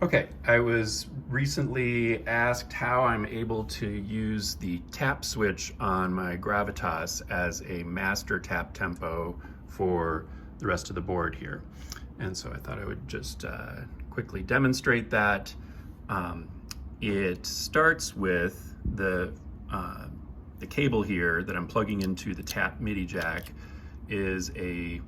Okay, I was recently asked how I'm able to use the tap switch on my Gravitas as a master tap tempo for the rest of the board here. And so I thought I would just quickly demonstrate that. Um, it starts with the cable here that I'm plugging into the tap MIDI jack is a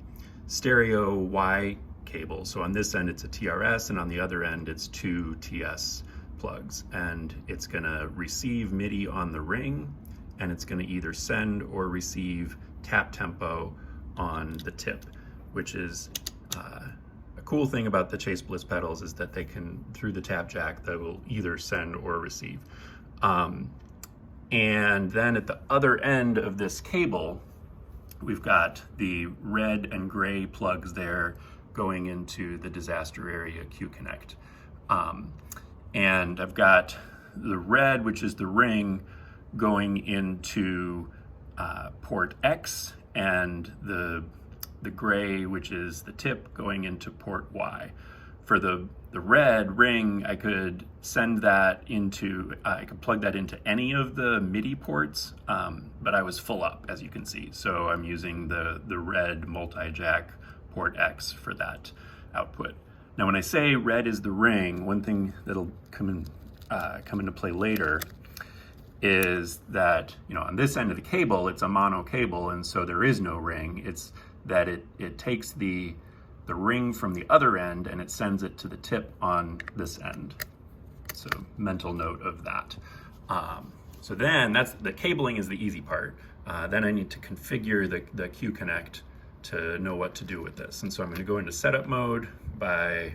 stereo Y cable. So on this end it's a TRS and on the other end it's two TS plugs, and it's gonna receive MIDI on the ring, and it's gonna either send or receive tap tempo on the tip, which is a cool thing about the Chase Bliss pedals is that they can, through the tap jack, they will either send or receive. And then at the other end of this cable, we've got the red and gray plugs there going into the Disaster Area QConnect. And I've got the red, which is the ring, going into port X, and the gray, which is the tip, going into port Y. For the red ring, I could send that into, I could plug that into any of the MIDI ports, but I was full up, as you can see. So I'm using the red multi-jack port X for that output. Now, when I say red is the ring, one thing that'll come into play later is that, on this end of the cable, it's a mono cable, and so there is no ring. It's that it takes the ring from the other end and it sends it to the tip on this end. So mental note of that. So then the cabling is the easy part. Then I need to configure the QConnect to know what to do with this. And so I'm going to go into setup mode by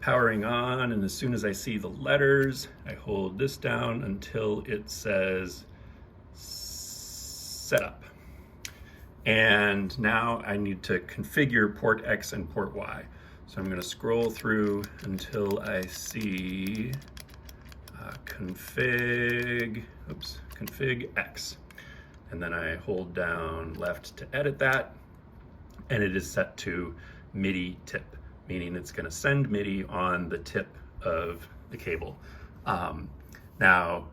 powering on, and as soon as I see the letters, I hold this down until it says setup. And now I need to configure port X and port Y. So I'm going to scroll through until I see config X. And then I hold down left to edit that. And it is set to MIDI tip, meaning it's going to send MIDI on the tip of the cable. Now,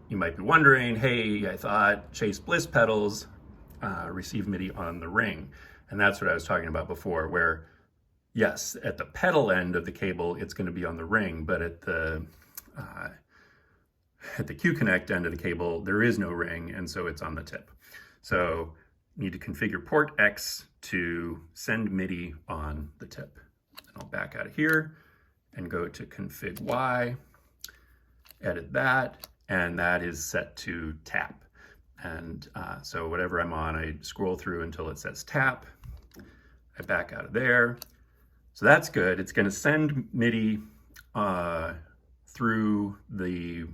you might be wondering, hey, I thought Chase Bliss pedals receive MIDI on the ring. And that's what I was talking about before, where yes, at the pedal end of the cable, it's going to be on the ring, but at the QConnect end of the cable, there is no ring, and so it's on the tip. So you need to configure port X to send MIDI on the tip. And I'll back out of here and go to config Y, edit that, and that is set to tap. And so whatever I'm on, I scroll through until it says tap. I back out of there. So that's good. It's going to send MIDI through the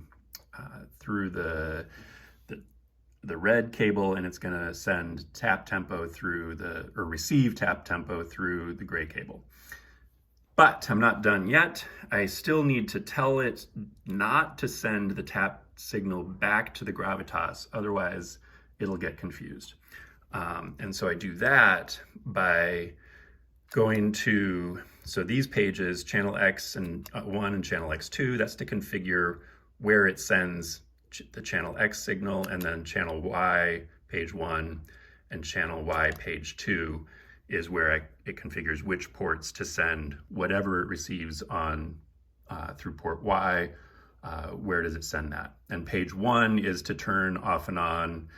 red cable, and it's going to send tap tempo through or receive tap tempo through the gray cable. But I'm not done yet. I still need to tell it not to send the tap signal back to the Gravitas, otherwise it'll get confused. And so I do that by going to, so these pages, channel X and 1 and channel X2, that's to configure where it sends the channel X signal, and then channel Y, page 1, and channel Y, page 2, is where it configures which ports to send whatever it receives on through port Y. Where does it send that? And page 1 is to turn off and on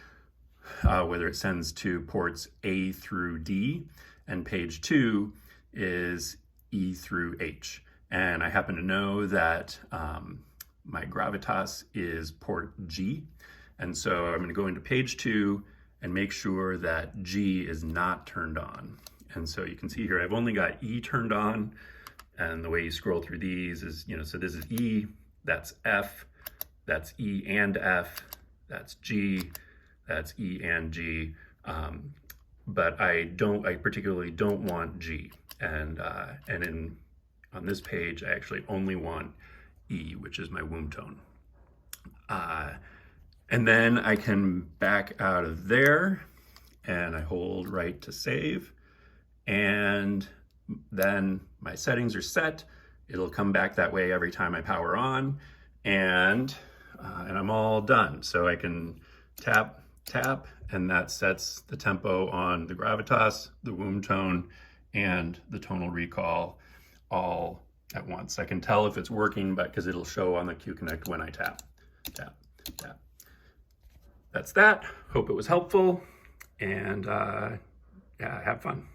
whether it sends to ports A through D, and page 2 is E through H. And I happen to know that my Gravitas is port G, and so I'm going to go into page 2 and make sure that G is not turned on. And so you can see here I've only got E turned on, and the way you scroll through these is, so this is E, that's F, that's E and F, that's G, that's E and G, but I particularly don't want G. And on this page, I actually only want E, which is my womb tone. And then I can back out of there, and I hold right to save, and then my settings are set, It'll come back that way every time I power on, and I'm all done. So I can tap, tap, and that sets the tempo on the gravitas, the womb tone, and the tonal recall all at once. I can tell if it's working, but because it'll show on the QConnect when I tap, tap, tap. That's that. Hope it was helpful, and yeah, have fun.